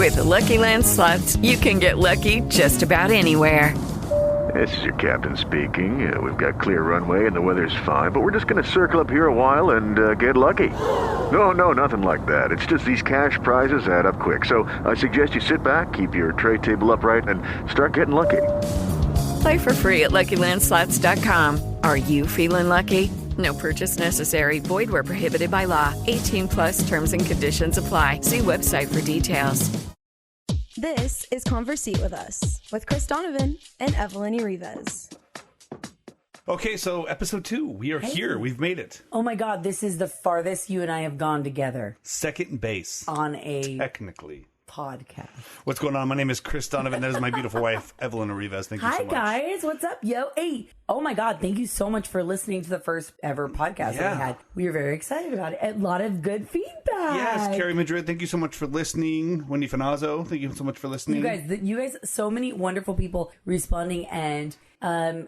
With the Lucky Land Slots, you can get lucky just about anywhere. This is your captain speaking. We've got clear runway and the weather's fine, but we're just going to circle up here a while and get lucky. No, nothing like that. It's just these cash prizes add up quick. So I suggest you sit back, keep your tray table upright, and start getting lucky. Play for free at LuckyLandSlots.com. Are you feeling lucky? No purchase necessary. Void where prohibited by law. 18 plus terms and conditions apply. See website for details. This is Conversate with Us with Chris Donovan and Evelyn Rivas. Okay, so episode 2. We are here. We've made it. Oh my God, this is the farthest you and I have gone together. Second base. On a technically podcast. What's going on? My name is Chris Donovan. That is my beautiful wife, Evelyn Rivas. Thank you so much. Hi guys, what's up? Yo, hey. Oh my God, thank you so much for listening to the first ever podcast that we had. We were very excited about it. A lot of good feedback. Yes, Carrie Madrid, thank you so much for listening. Wendy Finazzo, thank you so much for listening. You guys, so many wonderful people responding and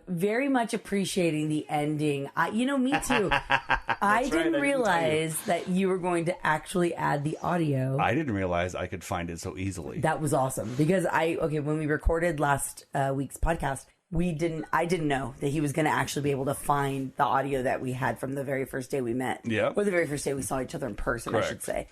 very much appreciating the ending. Me too. I didn't realize that you were going to actually add the audio. I didn't realize I could find it so easily. That was awesome because when we recorded last week's podcast, I didn't know that he was going to actually be able to find the audio that we had from the very first day we met. Yeah. Or the very first day we saw each other in person, Correct. I should say.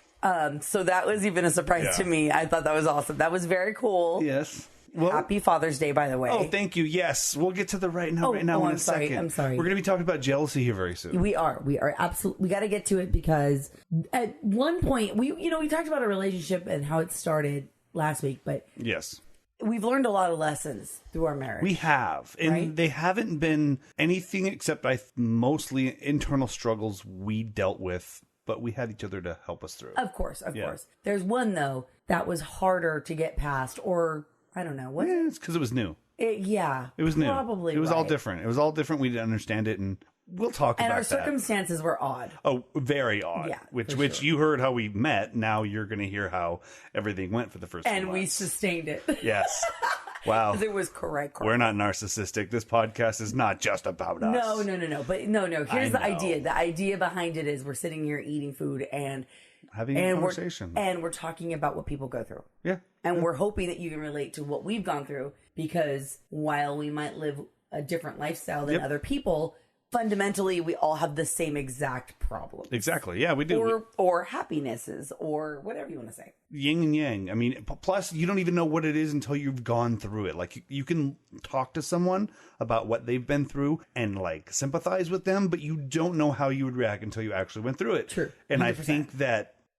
So that was even a surprise to me. I thought that was awesome. That was very cool. Yes. Well, Happy Father's Day, by the way. Oh, thank you. Yes. We'll get to the right now in a second. I'm sorry. We're going to be talking about jealousy here very soon. We are absolutely. We got to get to it because at one point we talked about a relationship and how it started last week, but yes. We've learned a lot of lessons through our marriage. We have. And they haven't been anything except mostly internal struggles we dealt with, but we had each other to help us through. Of course. There's one, though, that was harder to get past, or I don't know. What? Yeah, it's because it was new. It was new. Probably It was all different. It was all different. We didn't understand it, and we'll talk about that. And our circumstances were odd. Oh, very odd. Yeah, which you heard how we met. Now you're going to hear how everything went for the first and 2 we months. sustained it. Yes. Wow. Because it was correct. We're not narcissistic. This podcast is not just about us. No. But no. Here's the idea. The idea behind it is we're sitting here eating food and having a conversation. And we're talking about what people go through. Yeah. And we're hoping that you can relate to what we've gone through, because while we might live a different lifestyle than other people, fundamentally we all have the same exact problems. Exactly. Yeah, we do. Or happinesses, or whatever you want to say. Yin and yang. I mean, plus you don't even know what it is until you've gone through it. Like you can talk to someone about what they've been through and like sympathize with them, but you don't know how you would react until you actually went through it. True. 100%. And I think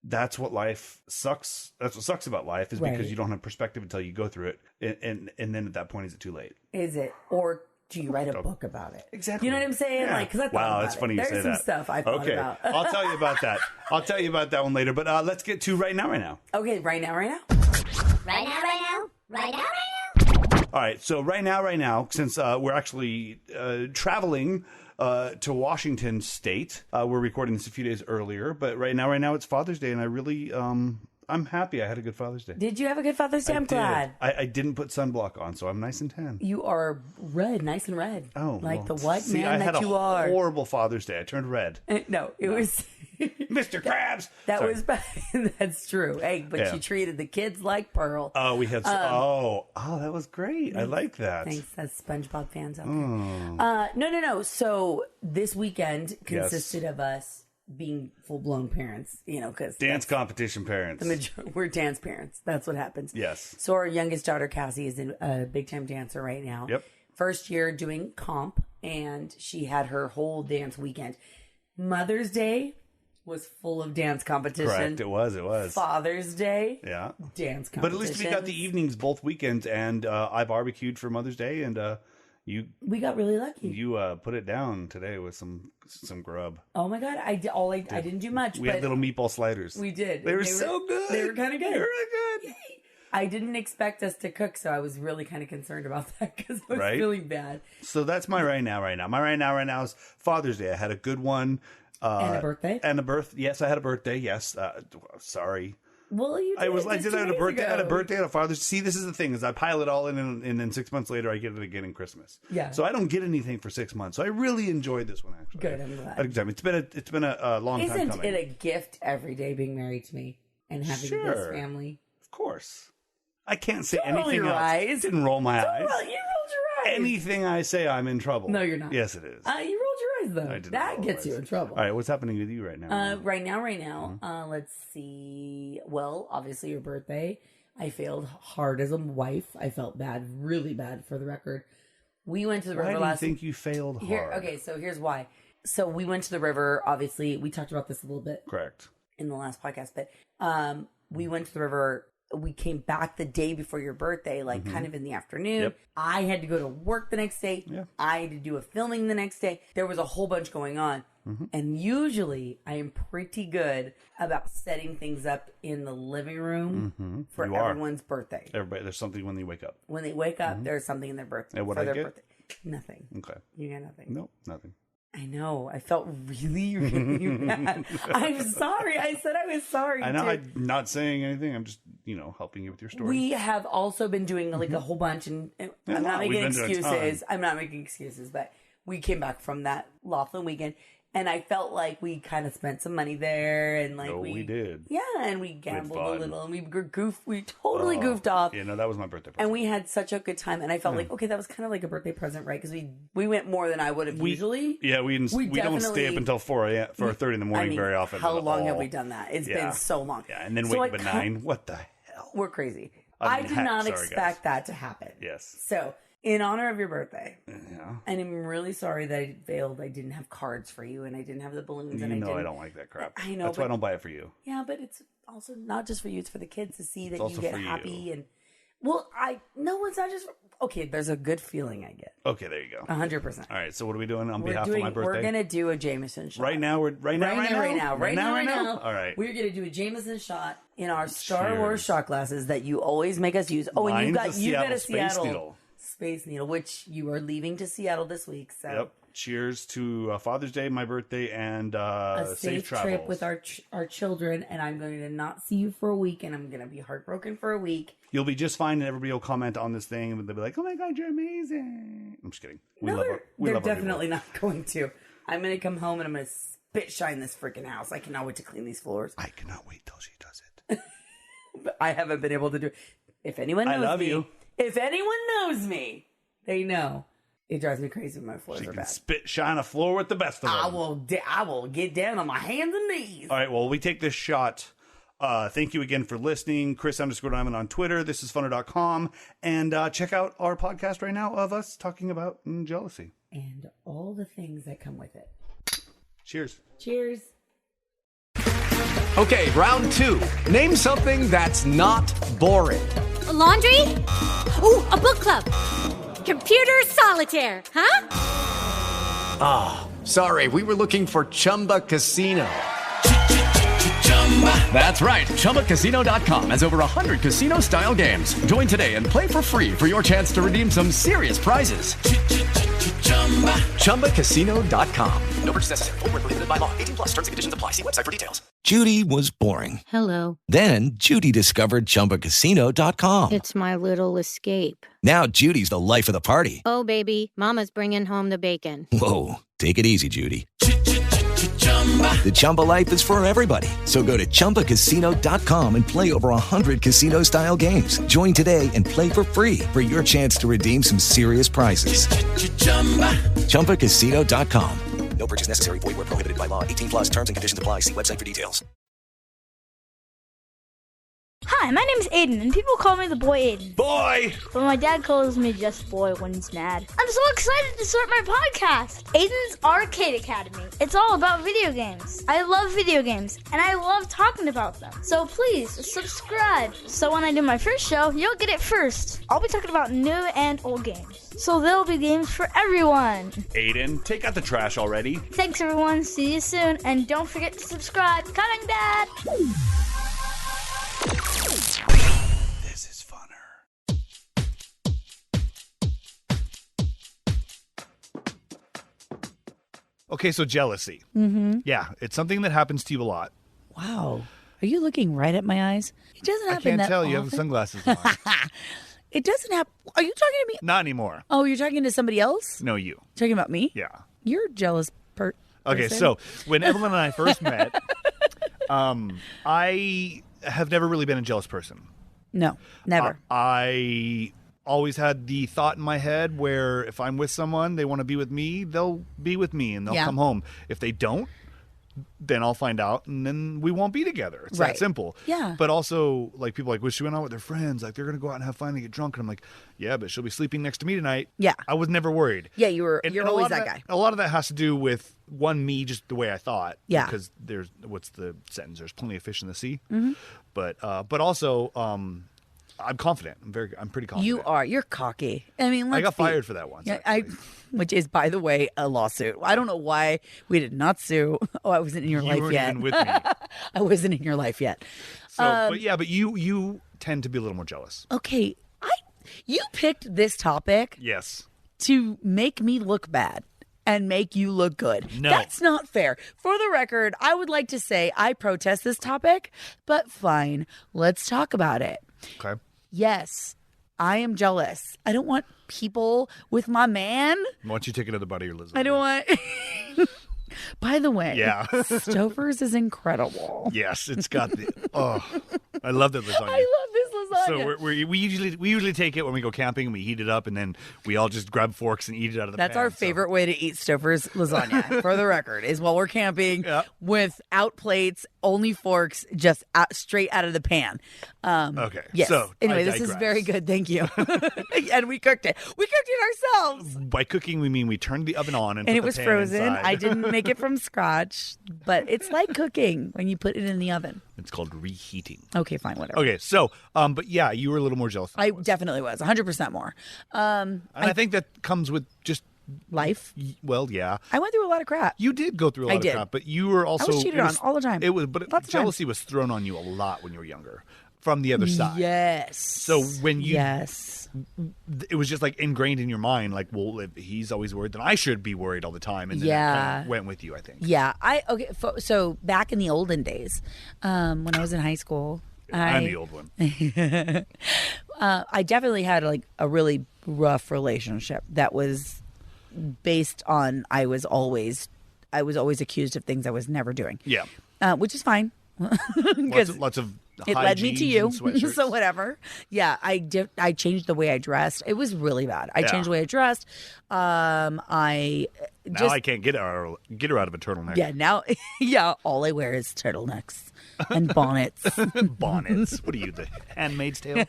that's what life sucks. That's what sucks about life is because you don't have perspective until you go through it. And then at that point, is it too late? Is it? Or do you write a book about it? Exactly. You know what I'm saying? Yeah. Like, 'cause I thought wow, about that's funny you There's say that. There's some stuff I thought about. I'll tell you about that. I'll tell you about that one later. But let's get to right now. Okay, right now. All right, so right now, since we're actually traveling to Washington State, we're recording this a few days earlier, but right now it's Father's Day, and I really, I'm happy I had a good Father's Day. Did you have a good Father's Day? I'm glad. I didn't put sunblock on, so I'm nice and tan. You are red, nice and red. Oh, like well, the what see, man that you are. I had a horrible Father's Day. I turned red. No, it was... Mr. Krabs! That Sorry. was bad. That's true. Hey, but you treated the kids like Pearl. Oh, we had... that was great. I like that. Thanks. That's SpongeBob fans out there. No. So this weekend consisted of us being full-blown parents, because... Dance competition parents. We're dance parents. That's what happens. Yes. So our youngest daughter, Cassie, is a big-time dancer right now. Yep. First year doing comp, and she had her whole dance weekend. Mother's Day was full of dance competition. Correct. It was. Father's Day. Yeah. Dance competition. But at least we got the evenings both weekends, and I barbecued for Mother's Day, and we got really lucky. You put it down today with some grub. Oh my God! I didn't do much. We had little meatball sliders. We did. They were so good. They were kind of good. They were really good. Yay. I didn't expect us to cook, so I was really kind of concerned about that because it was really bad. So that's my right now. My right now is Father's Day. I had a good one. And a birthday? Yes, I had a birthday. Yes. Sorry. Well, you did. I had a birthday. I had a birthday and a Father's. See, this is the thing: is I pile it all in, and then 6 months later, I get it again in Christmas. Yeah. So I don't get anything for 6 months. So I really enjoyed this one. Actually, good. I'm glad. I had a good time. It's been a long time coming. Isn't it a gift every day being married to me and having this family? Of course. I can't say Don't roll anything your else. eyes. Didn't roll my eyes. You rolled your eyes. Anything I say, I'm in trouble. No, you're not. Yes, it is. You rolled your eyes, though. I didn't That roll gets eyes. you in trouble. All right, what's happening with you right now? Right now, let's see. Well, obviously your birthday. I failed hard as a wife. I felt bad, really bad, for the record. We went to the river Why last. do you think you failed hard? Okay, so here's why. So we went to the river. Obviously, we talked about this a little bit Correct. in the last podcast, but we went to the river. We came back the day before your birthday, like kind of in the afternoon. Yep. I had to go to work the next day. Yeah. I had to do a filming the next day. There was a whole bunch going on. And usually I am pretty good about setting things up in the living room for You are. everyone's birthday. Everybody, there's something when they wake up. When they wake up, there's something in their birthday. And what for I their get? birthday. Nothing. Okay. You got nothing. Nope, nothing. I know. I felt really, really bad. I'm sorry. I said I was sorry. I know. too. I'm not saying anything. I'm just, helping you with your story. We have also been doing like a whole bunch, and I'm not we've making been doing a excuses. ton. I'm not making excuses, but we came back from that Laughlin weekend, and I felt like we kind of spent some money there, and like we did. yeah, and we gambled a fun. little, and we totally goofed off. Yeah, no, that was my birthday present. And we had such a good time, and I felt like, okay, that was kind of like a birthday present, right? Because we went more than I would have usually. Yeah, we don't stay definitely- up until 4:30 in the morning very often. How at long have all. we done that? It's Yeah. been so long. Yeah, and then So wake up I at 9. What the hell? We're crazy. I I mean, did heck, not sorry, expect that to happen. Yes. So, in honor of your birthday, Yeah. and I'm really sorry that I failed. I didn't have cards for you, and I didn't have the balloons, and I don't like that crap. I know, That's why I but- don't buy it for you. Yeah, but it's also not just for you; it's for the kids to see that you also get for you. happy. And well, it's not just. Okay, there's a good feeling I get. Okay, there you go. 100%. All right, so what are we doing on behalf of my birthday? We're gonna do a Jameson shot Right now. Right now. Right now. All right. We're gonna do a Jameson shot in our Star Cheers. Wars shot glasses that you always make us use. Oh, and Mine's you got a Space Needle. Space Needle, which you are leaving to Seattle this week. So Yep. Cheers to Father's Day, my birthday, and a safe trip travels. with our children. And I'm going to not see you for a week, and I'm going to be heartbroken for a week. You'll be just fine, and everybody will comment on this thing, and they'll be like, "Oh my God, you're amazing." I'm just kidding. They're definitely not going to. I'm going to come home and I'm going to spit shine this freaking house. I cannot wait to clean these floors. I cannot wait till she does it. But I haven't been able to do it. If anyone knows love me, you. If anyone knows me, they know it drives me crazy when my floors She are can bad. spit shine a floor with the best of them. I will get down on my hands and knees. All right, well, we take this shot. Thank you again for listening. Chris_Diamond on Twitter. This is funner.com. And check out our podcast right now of us talking about jealousy. And all the things that come with it. Cheers. Cheers. Okay, round 2. Name something that's not boring. A laundry? Ooh, a book club. Computer solitaire, huh? Sorry, we were looking for Chumba Casino. That's right. ChumbaCasino.com has over 100 casino-style games. Join today and play for free for your chance to redeem some serious prizes. ChumbaCasino.com. No purchase necessary. Void where prohibited by law. 18 plus. Terms and conditions apply. See website for details. Judy was boring. Hello. Then Judy discovered ChumbaCasino.com. It's my little escape. Now Judy's the life of the party. Oh, baby, mama's bringing home the bacon. Whoa, take it easy, Judy. The Chumba life is for everybody. So go to ChumbaCasino.com and play over 100 casino-style games. Join today and play for free for your chance to redeem some serious prizes. ChumbaCasino.com. No purchase necessary. Void where prohibited by law. 18 plus. Terms and conditions apply. See website for details. Hi, my name is Aiden, and people call me the boy Aiden. Boy! But my dad calls me just boy when he's mad. I'm so excited to start my podcast, Aiden's Arcade Academy. It's all about video games. I love video games, and I love talking about them. So please, subscribe. So when I do my first show, you'll get it first. I'll be talking about new and old games. So there'll be games for everyone. Aiden, take out the trash already. Thanks, everyone. See you soon, and don't forget to subscribe. Coming, Dad! This is funner. Okay, so jealousy. Mm-hmm. Yeah, it's something that happens to you a lot. Wow. Are you looking right at my eyes? It doesn't happen I can't that tell. often. You have sunglasses on. It doesn't happen. Are you talking to me? Not anymore. Oh, you're talking to somebody else? No, you. Talking about me? Yeah. You're a jealous Okay, person. so when Evelyn and I first met, I have never really been a jealous person. No, never. I always had the thought in my head where if I'm with someone, they want to be with me, they'll be with me and they'll come home. If they don't, then I'll find out and then we won't be together. It's that simple. Yeah. But also, like, people are like, well, she went out with her friends. Like, they're going to go out and have fun and get drunk. And I'm like, yeah, but she'll be sleeping next to me tonight. Yeah. I was never worried. Yeah, you're always that guy. A lot of that has to do with, me, just the way I thought. Yeah. Because what's the sentence? There's plenty of fish in the sea. Mm-hmm. But also, I'm confident. I'm pretty confident. You are. You're cocky. I mean, I got fired for that once. Yeah, which is, by the way, a lawsuit. I don't know why we did not sue. Oh, I wasn't in your life weren't yet. Even with me. I wasn't in your life yet. So, but you tend to be a little more jealous. Okay, you picked this topic. Yes. To make me look bad and make you look good. No. That's not fair. For the record, I would like to say I protest this topic, but fine. Let's talk about it. Okay. Yes, I am jealous. I don't want people with my man. Why don't you take another bite of your lasagna? I don't want... By the way, yeah. Stouffer's is incredible. Yes, it's got the... Oh, I love that lasagna. I love this lasagna. So we usually take it when we go camping and we heat it up and then we all just grab forks and eat it out of the pan. That's our favorite way to eat Stouffer's lasagna, for the record, is while we're camping without plates, only forks, just straight out of the pan. Okay. Yes. So anyway, this is very good. Thank you. And we cooked it. We cooked it ourselves. By cooking, we mean we turned the oven on and put it the was pan frozen. inside. I didn't make it from scratch, but it's like cooking when you put it in the oven. It's called reheating. Okay, fine, whatever. Okay, so, but yeah, you were a little more jealous than I was. Definitely was, 100% more. And I think that comes with just life. Well, yeah. I went through a lot of crap. You did go through a lot of crap, but you were also... I was cheated on all the time. Jealousy was thrown on you a lot when you were younger. From the other side. Yes. So when you... Yes. It was just like ingrained in your mind, like, well, if he's always worried, then I should be worried all the time. And then it kind of went with you, I think. Yeah. So back in the olden days, when I was in high school... I'm the old one. I definitely had like a really rough relationship that was based on I was always accused of things I was never doing. Yeah. Which is fine. lots of it led me to you. So whatever. Yeah, I changed the way I dressed. It was really bad. I changed the way I dressed. Now I can't get her out of a turtleneck. Yeah, now all I wear is turtlenecks and bonnets. Bonnets. What are you, the Handmaid's Tale?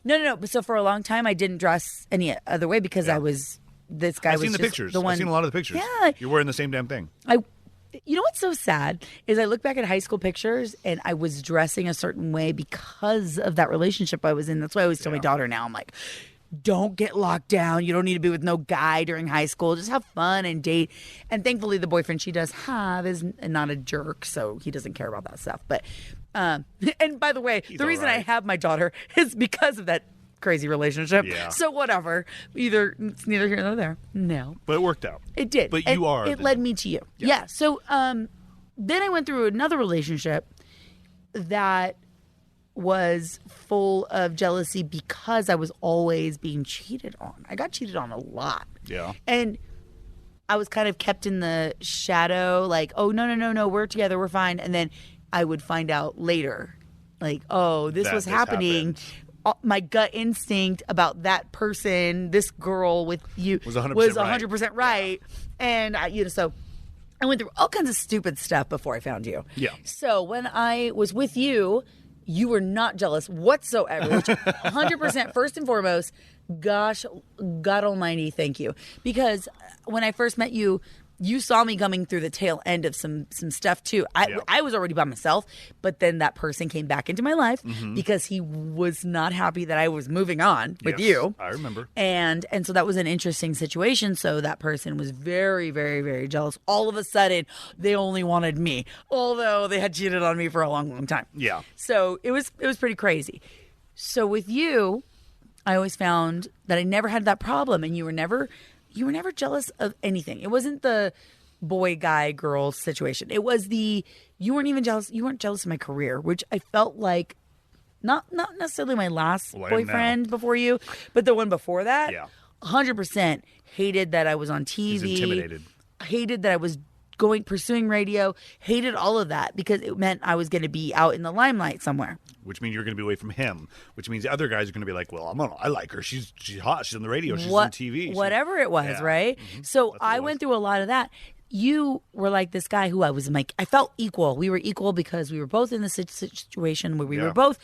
No. So for a long time I didn't dress any other way because I was this guy. I've seen the pictures. I've seen a lot of the pictures. Yeah, you're wearing the same damn thing. You know what's so sad is I look back at high school pictures and I was dressing a certain way because of that relationship I was in. That's why I always tell my daughter now, I'm like, don't get locked down. You don't need to be with no guy during high school. Just have fun and date. And thankfully the boyfriend she does have is not a jerk, so he doesn't care about that stuff. But and by the way, the reason I have my daughter is because of that crazy relationship. Yeah. So whatever. It's neither here nor there. No. But it worked out. It did. But it led me to you. Yeah. So then I went through another relationship that was full of jealousy because I was always being cheated on. I got cheated on a lot. Yeah. And I was kind of kept in the shadow, like, oh, no, we're together, we're fine. And then I would find out later, like, oh, this was happening. My gut instinct about that person, this girl with you, was 100% right. And so I went through all kinds of stupid stuff before I found you. Yeah. So when I was with you, you were not jealous whatsoever. Which 100%, first and foremost, gosh, God Almighty, thank you. Because when I first met you, you saw me coming through the tail end of some stuff too. I was already by myself, but then that person came back into my life because he was not happy that I was moving on with you. I remember. And so that was an interesting situation. So that person was very, very, very jealous. All of a sudden, they only wanted me, although they had cheated on me for a long, long time. Yeah. So it was pretty crazy. So with you, I always found that I never had that problem, and you were never jealous of anything. It wasn't the boy, guy, girl situation. It was you weren't even jealous. You weren't jealous of my career, which I felt like not necessarily my last boyfriend before you, but the one before that. Yeah. 100% hated that I was on TV. He's intimidated. Hated that I was pursuing radio, hated all of that because it meant I was going to be out in the limelight somewhere. Which means you're going to be away from him. Which means the other guys are going to be like, well, I like her. She's hot. She's on the radio. She's on TV. Whatever it was, right? Mm-hmm. So I went through a lot of that. You were like this guy who I felt equal. We were equal because we were both in the situation where we were both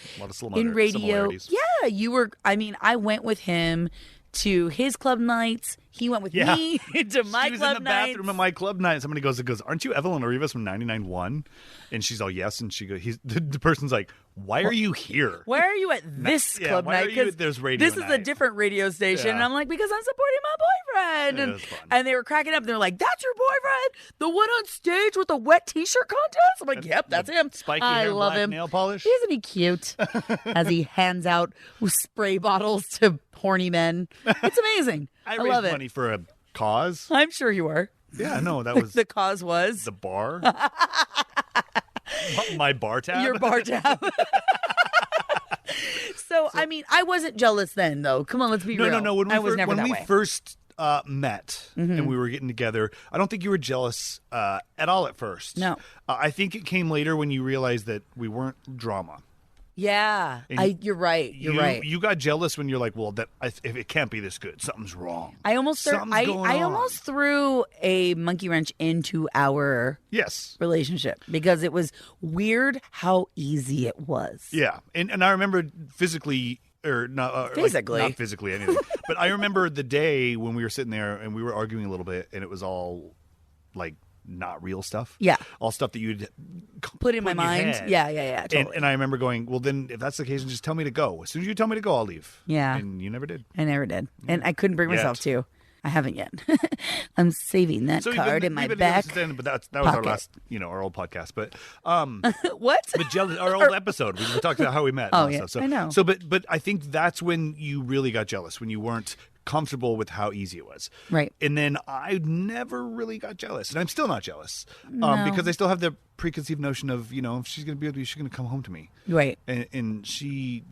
in radio. Yeah, you were. I mean, I went with him to his club nights. He went with me to my club nights. She was in the bathroom at my club night. Somebody goes, aren't you Evelyn Rivas from 99.1? And she's all, yes. And she goes, the person's like, why are you here? Why are you at this club night? Because this is a different radio station. And I'm like, because I'm supporting my boyfriend. And they were cracking up. They're like, that's your boyfriend? The one on stage with the wet t-shirt contest? I'm like, yep, that's him. Spiky hair, love black him. Nail polish. Isn't he cute? As he hands out spray bottles to horny men. It's amazing. I love raised money for a cause. I'm sure you were. Yeah, no, that was... The cause was? The bar. My bar tab? Your bar tab. So, I mean, I wasn't jealous then, though. Come on, let's be real. No. When we first met and we were getting together, I don't think you were jealous at all at first. No. I think it came later when you realized that we weren't drama. Yeah, you're right. You're right. You got jealous when you're like, well, if it can't be this good, something's wrong. I almost threw a monkey wrench into our relationship because it was weird how easy it was. Yeah, and I remember physically. Or not physically, not physically anything. But I remember the day when we were sitting there and we were arguing a little bit, and it was all like not real stuff. Yeah, all stuff that you'd put in my mind. Head. Yeah, totally. And I remember going, well, then if that's the case, just tell me to go. As soon as you tell me to go, I'll leave. Yeah, and you never did. I never did, and I couldn't bring myself to. I haven't yet. I'm saving that card in my back. But that was our last, our old podcast. But what? But our old episode. We talked about how we met. Oh, yeah, I know. So, but I think that's when you really got jealous, when you weren't comfortable with how easy it was. Right. And then I never really got jealous, and I'm still not jealous because I still have the preconceived notion of if she's going to be able to, she's going to come home to me. Right. And she,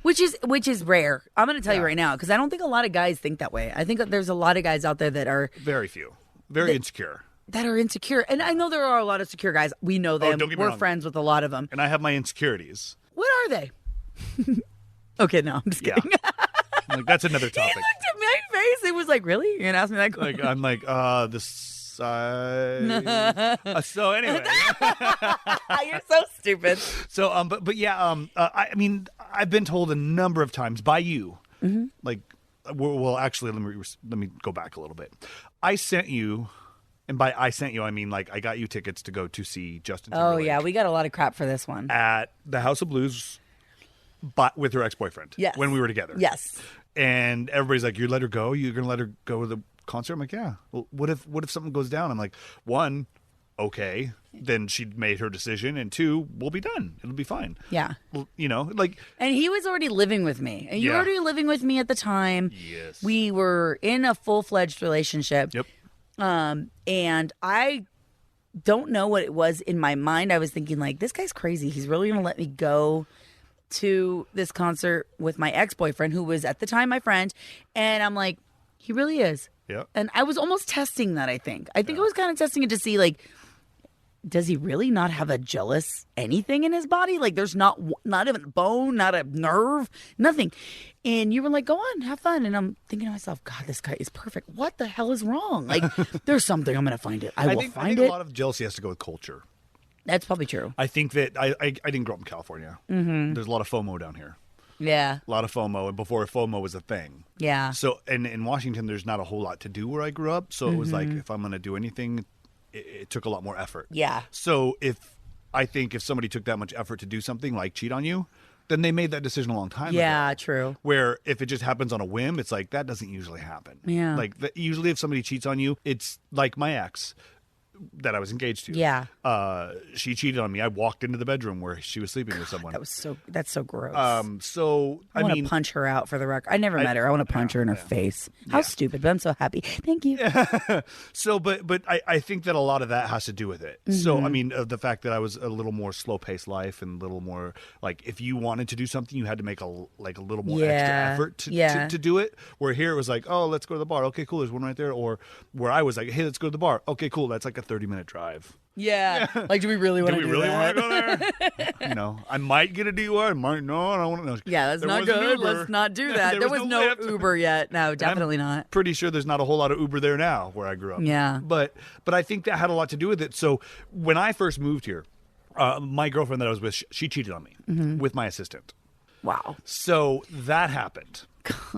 Which is rare. I'm going to tell you right now because I don't think a lot of guys think that way. I think that there's a lot of guys out there that are very few, very insecure. That are insecure, and I know there are a lot of secure guys. We know them. Don't get me We're wrong. friends with a lot of them. And I have my insecurities. What are they? Okay, no, I'm just kidding. Like, that's another topic. He looked at my face. It was like, really? You're gonna ask me that question? I'm like, the size. So anyway, you're so stupid. So, but yeah, I mean, I've been told a number of times by you, like, well, actually, let me go back a little bit. I sent you. And by I sent you, I mean, like, I got you tickets to go to see Justin Timberlake. Oh, yeah. We got a lot of crap for this one. At the House of Blues, but with her ex-boyfriend. Yes. When we were together. Yes. And everybody's like, you let her go? You're going to let her go to the concert? I'm like, yeah. Well, what if something goes down? I'm like, one, okay. Then she made her decision. And two, we'll be done. It'll be fine. Yeah. Well, like. And he was already living with me. And you were already living with me at the time. Yes. We were in a full-fledged relationship. Yep. And I don't know what it was in my mind. I was thinking, like, this guy's crazy. He's really going to let me go to this concert with my ex-boyfriend, who was at the time my friend. And I'm like, he really is. Yeah. And I was almost testing that, I think. I was kind of testing it to see, like, does he really not have a jealous anything in his body? Like, there's not even a bone, not a nerve, nothing. And you were like, go on, have fun. And I'm thinking to myself, God, this guy is perfect. What the hell is wrong? Like, there's something. I'm going to find it. I think a lot of jealousy has to go with culture. That's probably true. I think that I didn't grow up in California. Mm-hmm. There's a lot of FOMO down here. Yeah. A lot of FOMO, and before FOMO was a thing. Yeah. So, and in Washington, there's not a whole lot to do where I grew up. So it was like, if I'm going to do anything, it took a lot more effort. Yeah. So if somebody took that much effort to do something like cheat on you, then they made that decision a long time ago. Yeah, true. Where if it just happens on a whim, it's like, that doesn't usually happen. Yeah. Like, usually if somebody cheats on you, it's like my ex. that I was engaged to. Yeah. She cheated on me. I walked into the bedroom where she was sleeping with someone. That's so gross. So I want to punch her out for the record. I never met her. I want to punch her in her face. How stupid, but I'm so happy. Thank you. So, but I think that a lot of that has to do with it. Mm-hmm. So, I mean, the fact that I was a little more slow-paced life and a little more, like, if you wanted to do something, you had to make a little more extra effort to do it. Where here it was like, oh, let's go to the bar. Okay, cool. There's one right there. Or where I was like, hey, let's go to the bar. Okay, cool. That's like a 30-minute drive. Yeah. Like, do we really want to do that? Want to go there? I might get a DUI. I might. No, I don't want to know. Yeah, that's not good. Let's not do that. There was no Uber yet. No, definitely not. Pretty sure there's not a whole lot of Uber there now where I grew up. Yeah. But I think that had a lot to do with it. So when I first moved here, my girlfriend that I was with, she cheated on me with my assistant. Wow. So that happened.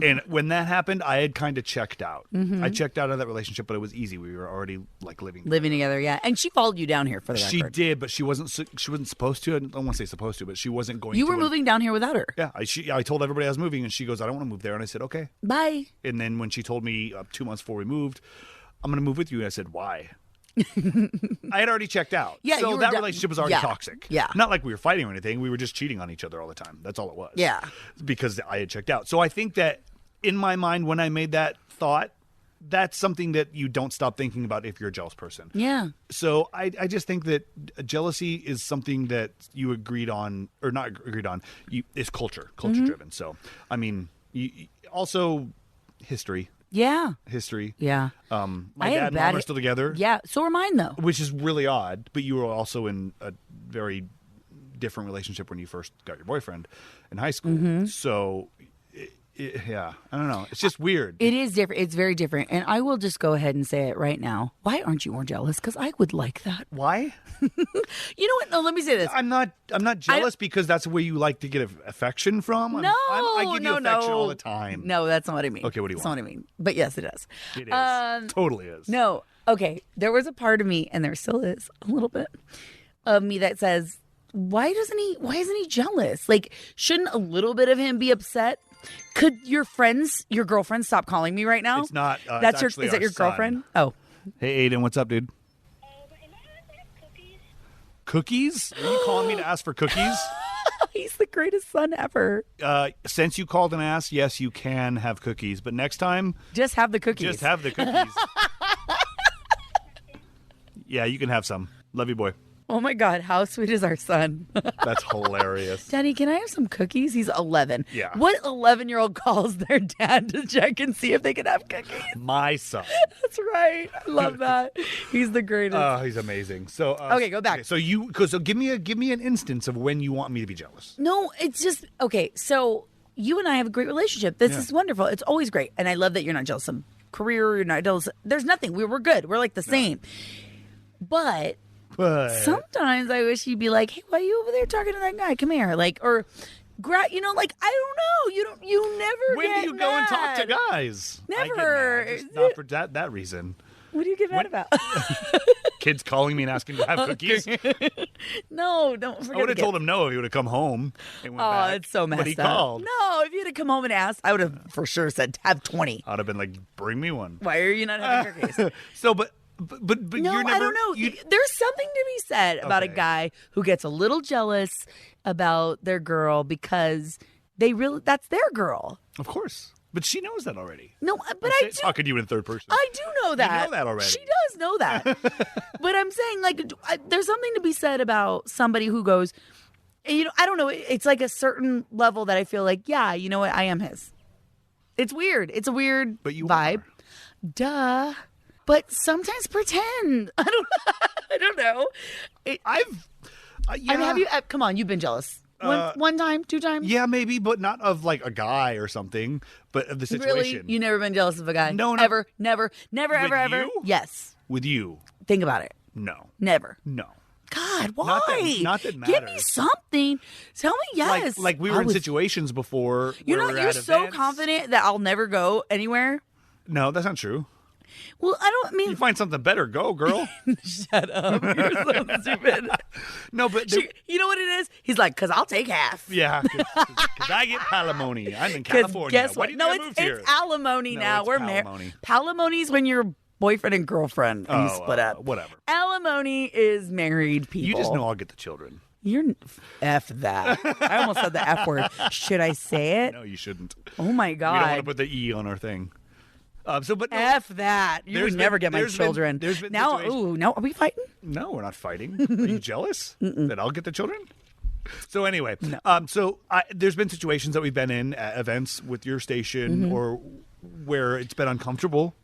And when that happened, I had kind of checked out. I checked out of that relationship, but it was easy. We were already like living together. Yeah, and she followed you down here for the record. She did, but she wasn't supposed to. I don't want to say supposed to, but she wasn't going. You were moving down here without her. Yeah, I told everybody I was moving, and she goes, "I don't want to move there," and I said, "Okay, bye." And then when she told me 2 months before we moved, "I'm going to move with you," and I said, "Why?" I had already checked out. Yeah, so that relationship was already toxic. Yeah. Not like we were fighting or anything. We were just cheating on each other all the time. That's all it was. Yeah. Because I had checked out. So I think that in my mind, when I made that thought, that's something that you don't stop thinking about if you're a jealous person. Yeah. So I just think that jealousy is something that you agreed on, or not agreed on, is culture driven. So, I mean, also history. Yeah. History. Yeah. My dad and mom are still together. Yeah. So are mine, though. Which is really odd. But you were also in a very different relationship when you first got your boyfriend in high school. So, yeah. I don't know. It's just weird. It is different. It's very different. And I will just go ahead and say it right now. Why aren't you more jealous? Because I would like that. Why? You know what? No, let me say this. I'm not jealous because that's where you like to get affection from. I give you affection all the time. No, that's not what I mean. Okay, what do you want? That's not what I mean. But yes, it does. It is. Totally is. No. Okay. There was a part of me, and there still is a little bit of me that says, why isn't he jealous? Like, shouldn't a little bit of him be upset? Could your girlfriend stop calling me right now? It's not. Is that your girlfriend? Oh. Hey, Aiden, what's up, dude? Cookies? Are you calling me to ask for cookies? He's the greatest son ever. Since you called and asked, yes, you can have cookies. But next time... just have the cookies. Just have the cookies. Yeah, you can have some. Love you, boy. Oh, my God. How sweet is our son? That's hilarious. Daddy, can I have some cookies? He's 11. Yeah. What 11-year-old calls their dad to check and see if they can have cookies? My son. That's right. I love that. He's the greatest. Oh, he's amazing. So okay, go back. Okay, so give me an instance of when you want me to be jealous. No, it's just okay. So you and I have a great relationship. This is wonderful. It's always great, and I love that you're not jealous of career. You're not jealous. There's nothing. We're good. We're like the same. But sometimes I wish you'd be like, hey, why are you over there talking to that guy? Come here. Like, or, like, I don't know. You never When get do you go and talk to guys? Never. I get mad. Just not for that reason. What do you get mad about? Kids calling me and asking to have cookies. No, don't forget. I would have told him no if he would have come home and went back. It's so messed up. But he called. No, if you had come home and asked, I would have for sure said, have 20. I would have been like, bring me one. Why are you not having cookies? So, but no, you're never... I don't know. There's something to be said about a guy who gets a little jealous about their girl because that's their girl. Of course. But she knows that already. No, but I do. Talking to you in third person. I do know that. You know that already. She does know that. But I'm saying, like, there's something to be said about somebody who goes, I don't know. It's like a certain level that I feel like, yeah, you know what? I am his. It's weird. It's a weird vibe. Duh. But sometimes pretend. I don't know. I mean, have you? Come on, you've been jealous. One time, 2 times? Yeah, maybe, but not of like a guy or something, but of the situation. Really? You never been jealous of a guy? No. Ever? Never? Ever? You? Yes. With you? Think about it. No. Never. No. God, why? Not that matters. Give me something. Tell me yes. Like we were in situations before. You're so confident that I'll never go anywhere. No, that's not true. Well, I don't mean... You find something better, go, girl. Shut up. You're so stupid. No, but... You know what it is? He's like, because I'll take half. Yeah, because I get palimony. I'm in California. Guess what? No, it's alimony now. We're married. Palimony's when you're boyfriend and girlfriend, and you split up. Whatever. Alimony is married people. You just know I'll get the children. You're F that. I almost said the F word. Should I say it? No, you shouldn't. Oh my God. We don't want to put the E on our thing. But no, F that. You would never get my children. Now, are we fighting? No, we're not fighting. Are you jealous that I'll get the children? So anyway, there's been situations that we've been in at events with your station or where it's been uncomfortable.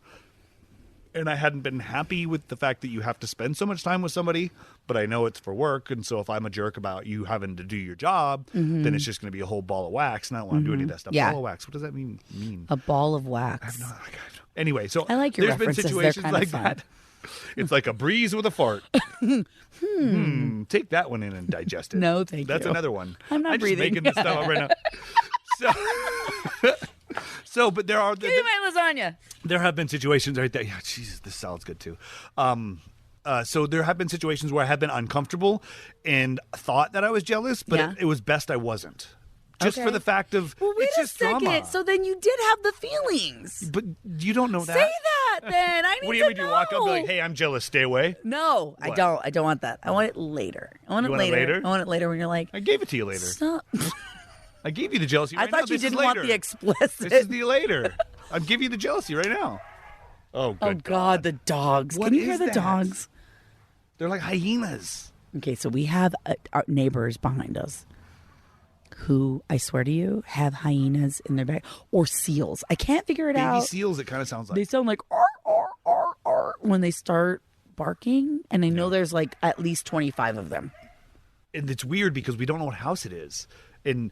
And I hadn't been happy with the fact that you have to spend so much time with somebody, but I know it's for work. And so if I'm a jerk about you having to do your job, then it's just going to be a whole ball of wax. And I don't want to do any of that stuff. Yeah. Ball of wax. What does that mean? A ball of wax. Anyway, so I like your there's been references. situations They're like fun. that. It's like a breeze with a fart. Take that one in and digest it. No, thank you. That's another one. I'm not breathing. Just making this stuff up right now. But there are... Give me my lasagna. There have been situations right there. Yeah, Jesus, this salad's good too. So there have been situations where I have been uncomfortable and thought that I was jealous, but it was best I wasn't. Just for the fact of it's just drama. So then you did have the feelings. But you don't know that. Say that then. I need what do to you do? Walk up and be like, "Hey, I'm jealous. Stay away." No, What? I don't want that. I want it later. I want it later. I want it later when you're like, I gave it to you later. Stop. I gave you the jealousy right I thought now. you This is didn't want later. the explicit. This is the later. I'm giving you the jealousy right now. Oh, good God, the dogs. What Can you hear is the that? dogs? They're like hyenas. Okay, so we have our neighbors behind us who, I swear to you, have hyenas in their bag or seals. I can't figure it Baby out. seals, it kind of sounds like. They sound like ar, ar, ar, ar when they start barking, and I know there's like at least 25 of them. And it's weird because we don't know what house it is. And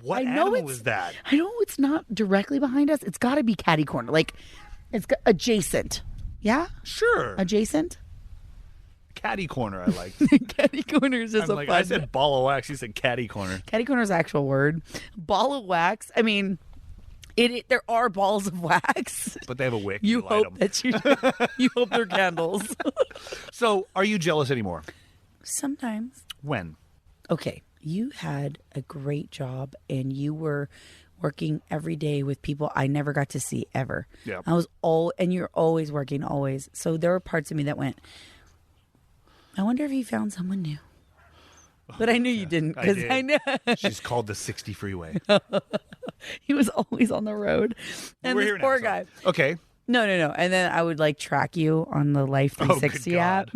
what I know animal is that? I know it's not directly behind us. It's got to be catty corner. Like, it's adjacent. Yeah? Sure. Adjacent? Catty corner, I like. Catty corner is just I'm a like, fun. I said ball of wax. You said catty corner. Catty corner is an actual word. Ball of wax. I mean, there are balls of wax. But they have a wick. You light hope 'em. that you hope they're candles. So, are you jealous anymore? Sometimes. When? Okay, you had a great job and you were working every day with people I never got to see ever. Yeah. And you're always working, always. So there were parts of me that went, I wonder if you found someone new. But I knew you didn't because I know. She's called the 60 freeway. He was always on the road. And We're this here now, poor so- guy. Okay. No. And then I would like track you on the Life 360 app.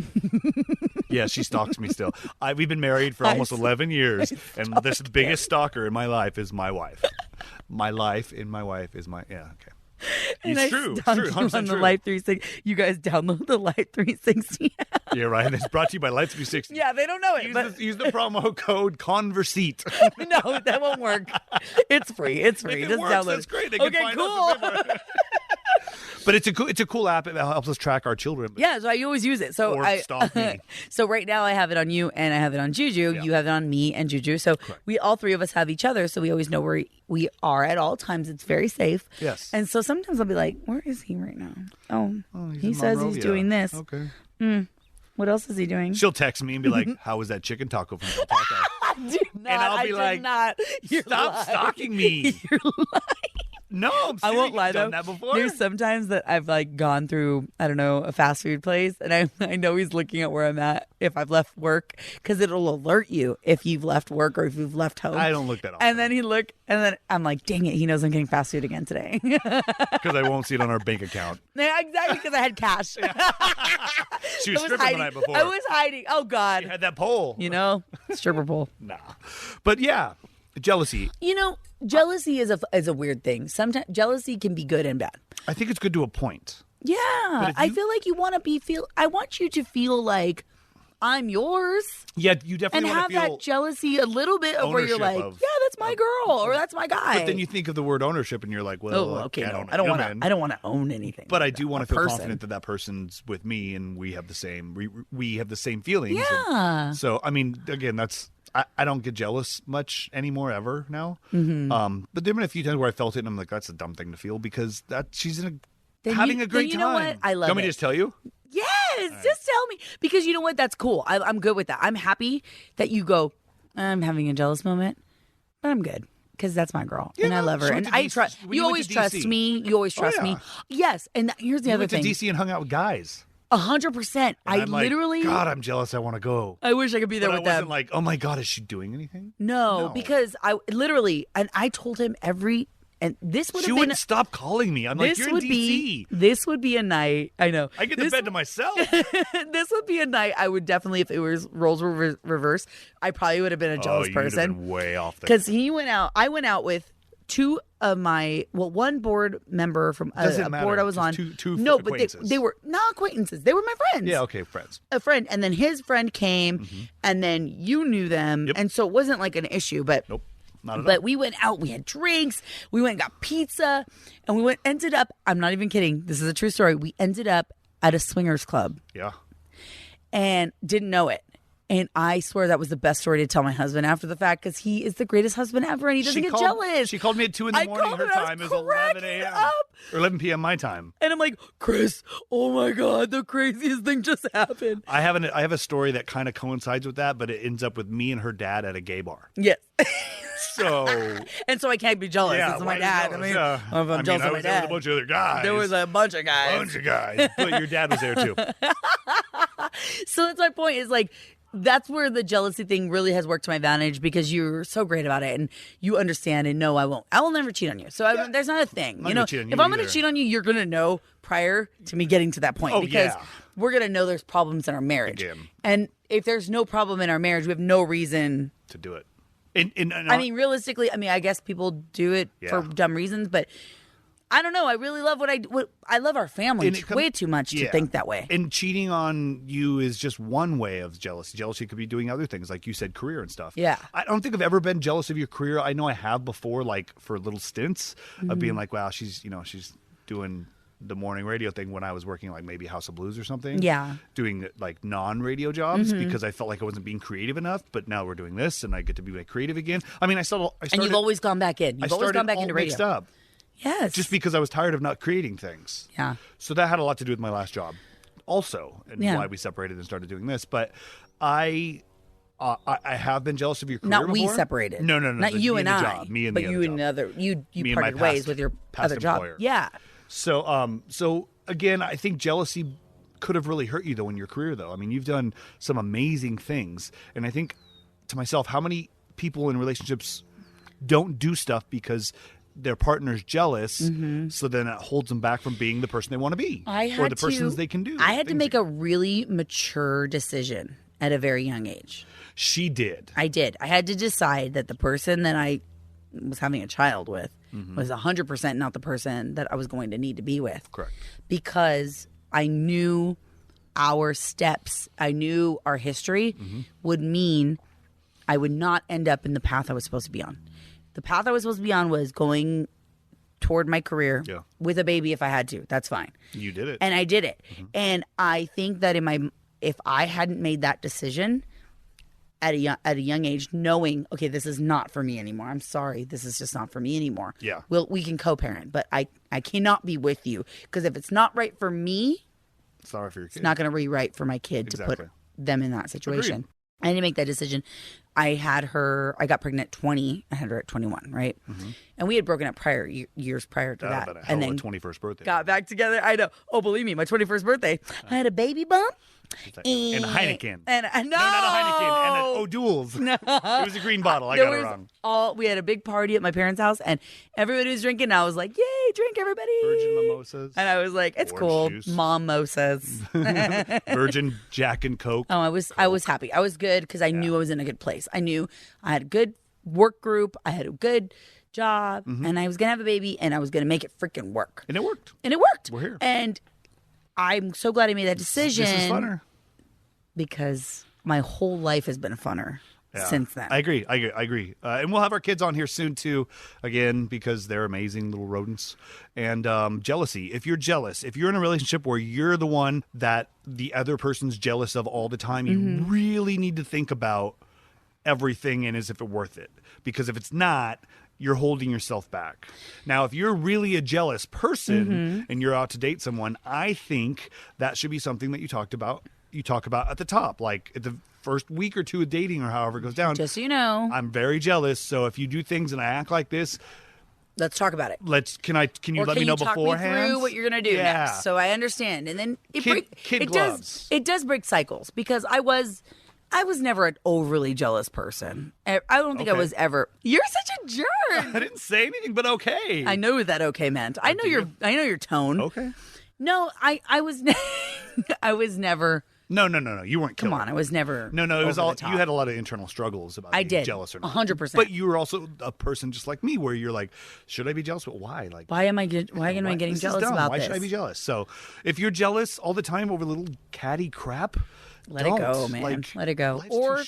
Yeah, she stalks me still. We've been married for almost 11 years, and this biggest stalker in my life is my wife. My life in my wife is my... Yeah, okay. And It's I true. It's stalked true. you 100% on the true. Life 360. You guys download the Life 360 app. Yeah, right. And it's brought to you by Lights 360. Yeah, they don't know it. Use the promo code Converseat. No, that won't work. It's free. It's free. If it Just works, download that's it. great. They can Okay, find cool. us if it But it's a cool app. It helps us track our children. Yeah, so I always use it. So Or stalk me. So right now I have it on you and I have it on Juju. Yeah. You have it on me and Juju. So we all three of us have each other, so we always know where we are at all times. It's very safe. Yes. And so sometimes I'll be like, where is he right now? Oh, he's he in says he's Monrovia. doing this. Okay. What else is he doing? She'll text me and be like, "How was that chicken taco from Del Taco?" And I'll be like, "Stop stalking me." You're lying. No, I'm serious. I won't lie You've though. done that before. There's sometimes that I've like gone through, I don't know, a fast food place, and I know he's looking at where I'm at if I've left work, because it'll alert you if you've left work or if you've left home. I don't look that often. And then and then I'm like, dang it, he knows I'm getting fast food again today. Because I won't see it on our bank account. Yeah, exactly, because I had cash. She was I stripping hiding. the night before. I was hiding. Oh God, You had that pole. you know, stripper pole. Nah. But yeah, jealousy. You know, jealousy is a weird thing. Sometimes jealousy can be good and bad. I think it's good to a point. Yeah, if I you- feel like you want to I want you to feel like I'm yours. Yeah, you definitely And want have to feel that jealousy a little bit of where you're ownership like, of- yeah, that's my girl or that's my guy. But then you think of the word ownership and you're like, well, oh, okay, I no, don't I don't know, want to. man. I don't want to own anything. But I like do that. want A to feel person. confident that person's with me and we have the same we have the same feelings. Yeah. And so I mean, again, that's I don't get jealous much anymore ever now. Mm-hmm. But there've been a few times where I felt it and I'm like, that's a dumb thing to feel because she's Then having a great then you time. know what? I love Do you want me it. to just tell you? Yes, just tell me, because you know what? That's cool. I'm good with that. I'm happy that you go, I'm having a jealous moment, but I'm good. because that's my girl, Yeah, and I no, love her, she and went to I DC trust. when You you went always to trust DC. me. You always trust me. yeah. Yes, and here's the You other went to thing. DC and hung out with guys. 100%. I I'm like, literally. God, I'm jealous. I want to go. I wish I could be there But with I wasn't them. like, oh my God, is she doing anything? No, because I literally, and I told him and this would She have been. wouldn't stop calling me. I'm like, This you're in would DC. this would be a night. I know. I get the bed to myself. This would be a night I would definitely, if it was roles were reversed, I probably would have been a jealous you'd have person. been way off there. Because he went out. I went out with two of one board member from a Doesn't board matter. I was Just on. two No, but acquaintances. they were not acquaintances. They were my friends. Yeah, okay, friends. A friend, and then his friend came, and then you knew them, and so it wasn't like an issue. But Nope. Not at all. but we went out, we had drinks, we went and got pizza, and we ended up, I'm not even kidding, this is a true story. We ended up at a swingers club Yeah. and didn't know it. And I swear that was the best story to tell my husband after the fact, because he is the greatest husband ever and he doesn't get jealous. She called me at 2 in the I morning. called Her and I was time is 11 cracking a.m. up. Or 11 p.m. my time. And I'm like, Chris, oh my God, the craziest thing just happened. I have a story that kind of coincides with that, but it ends up with me and her dad at a gay bar. Yes. So and so I can't be jealous. yeah, It's why my dad. jealous? I mean, Yeah. if I'm jealous I of my was there with dad. a bunch of other guys. There was a bunch of guys. But your dad was there too. So that's my point, is like, that's where the jealousy thing really has worked to my advantage, because you're so great about it and you understand and no, I will never cheat on you. So there's not a thing. not You gonna know, cheat on you if I'm going to either. cheat on you, you're going to know prior to me getting to that point, Oh, because yeah. we're going to know there's problems in our marriage. Again. And if there's no problem in our marriage, we have no reason To do it. And I mean, realistically, I guess people do it for dumb reasons, but I don't know. I really love what I love our family way too much to think that way. And cheating on you is just one way of jealousy. Jealousy could be doing other things, like you said, career and stuff. Yeah. I don't think I've ever been jealous of your career. I know I have before, like for little stints of being like, wow, she's doing the morning radio thing when I was working like maybe House of Blues or something. Yeah. Doing like non-radio jobs because I felt like I wasn't being creative enough, but now we're doing this and I get to be like creative again. I mean, I started And you've always gone back in. You've always gone back into radio. Mixed up. Yes. Just because I was tired of not creating things. Yeah. So that had a lot to do with my last job also, and why we separated and started doing this. But I have been jealous of your career Not we before. separated. No. Not you and I. Job. Me and but the you other and job. other you Me and my parted ways past- with your past other job. employer. Yeah. So again, I think jealousy could have really hurt you though in your career though. I mean, you've done some amazing things, and I think to myself, how many people in relationships don't do stuff because their partner's jealous, so then it holds them back from being the person they want to be or the persons they can do. I had to make a really mature decision at a very young age. She did. I did. I had to decide that the person that I was having a child with was 100% not the person that I was going to need to be with. Correct. Because I knew our steps, I knew our history would mean I would not end up in the path I was supposed to be on. The path I was supposed to be on was going toward my career with a baby if I had to. That's fine. You did it. And I did it. And I think that if I hadn't made that decision at a young age, knowing, okay, this is not for me anymore. I'm sorry, this is just not for me anymore. Yeah. We can co-parent, but I cannot be with you, because if it's not right for me, Sorry for your kid. it's not going to be right for my kid to put them in that situation. Agreed. I had to make that decision. I got pregnant at 20. I had her at 21, right? And we had broken up years prior to that. But a hell And of a then 21st birthday. got back together. I know. Oh, believe me, my 21st birthday, I had a baby bump. And a Heineken. And no, No, not a Heineken. And an O'Doul's. No. It was a green bottle. I got it wrong. We had a big party at my parents' house, and everybody was drinking. And I was like, "Yay, drink, everybody!" Virgin mimosas. And I was like, "It's Orange cool, juice. mimosas." Virgin Jack and Coke. Oh, I was happy. I was good because I knew I was in a good place. I knew I had a good work group. I had a good job, and I was gonna have a baby, and I was gonna make it freaking work. And it worked. We're here. And I'm so glad I made that decision. This is funner. Because my whole life has been funner since then. I agree. And we'll have our kids on here soon too, again, because they're amazing little rodents. And jealousy. If you're jealous, if you're in a relationship where you're the one that the other person's jealous of all the time, you really need to think about everything and is if it's worth it. Because if it's not, you're holding yourself back. Now, if you're really a jealous person and you're out to date someone, I think that should be something that you talk about at the top, like at the first week or two of dating or however it goes down. Just so you know. I'm very jealous. So if you do things and I act like this, let's talk about it. Can you let me know talk beforehand? Me through what you're going to do next, so I understand. And then it does break cycles because I was never an overly jealous person. I don't think I was ever. You're such a jerk. I didn't say anything, but okay. I know what that okay meant. I know your tone. Okay. No, I was I was never. No. You weren't. Come on, I was never. No, it was all. You had a lot of internal struggles about being jealous or not. 100%. But you were also a person just like me, where you're like, should I be jealous? But why? Like, why am I getting jealous about why this? Why should I be jealous? So, if you're jealous all the time over little catty crap, let it go, man. Let it go,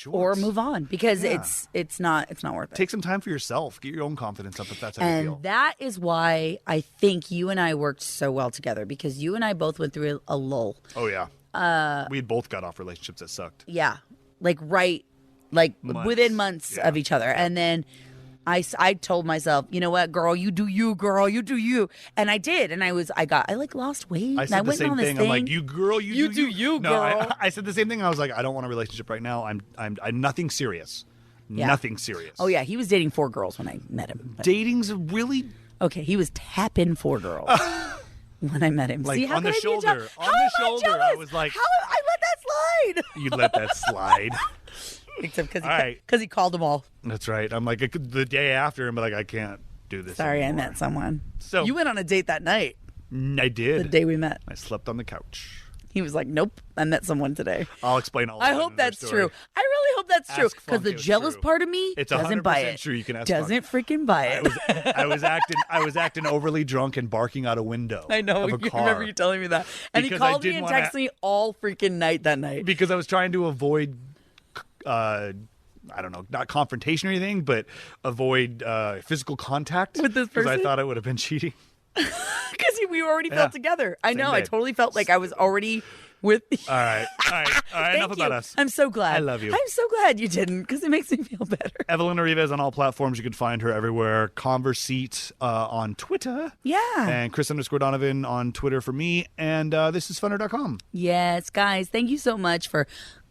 or move on because it's not worth it. Take some time for yourself. Get your own confidence up if that's how you feel. And that is why I think you and I worked so well together because you and I both went through a lull. Oh yeah. We had both got off relationships that sucked. Yeah. Within months of each other. And then I told myself, you know what, girl, you do you, girl, you do you. And I did. And I lost weight. I said the same thing. I'm like, you girl, you do you, girl. No, I said the same thing. I was like, I don't want a relationship right now. I'm nothing serious. Yeah. Nothing serious. Oh yeah. He was dating 4 girls when I met him. Dating's really... Okay. He was tapping 4 girls. When I met him. Like, see, how on the shoulder. On the shoulder. I was like... How I let that slide? You let that slide. Except because he called them all. That's right. I'm like, the day after, I'm like, I can't do this Sorry, anymore. I met someone. So you went on a date that night. I did. The day we met. I slept on the couch. He was like, nope, I met someone today. I'll explain all I hope that's true. I really hope that's true. Because the jealous part of me doesn't buy it. True. You can ask doesn't freaking buy it. I was acting overly drunk and barking out a window. I know. Of a car. Remember you telling me that. And because he called me and texted me all freaking night that night. Because I was trying to avoid, I don't know, not confrontation or anything, but avoid physical contact with this person. Because I thought it would have been cheating. Because we already felt together. I know. I totally felt like I was already with. All right. Enough about us. I'm so glad. I love you. I'm so glad you didn't because it makes me feel better. Evelyn Arrivez on all platforms. You can find her everywhere. Converseat on Twitter. Yeah. And Chris_Donovan on Twitter for me. And this is funner.com. Yes, guys. Thank you so much for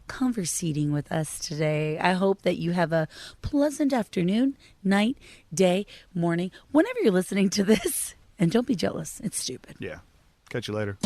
conversating with us today. I hope that you have a pleasant afternoon, night, day, morning, whenever you're listening to this. And don't be jealous. It's stupid. Yeah. Catch you later.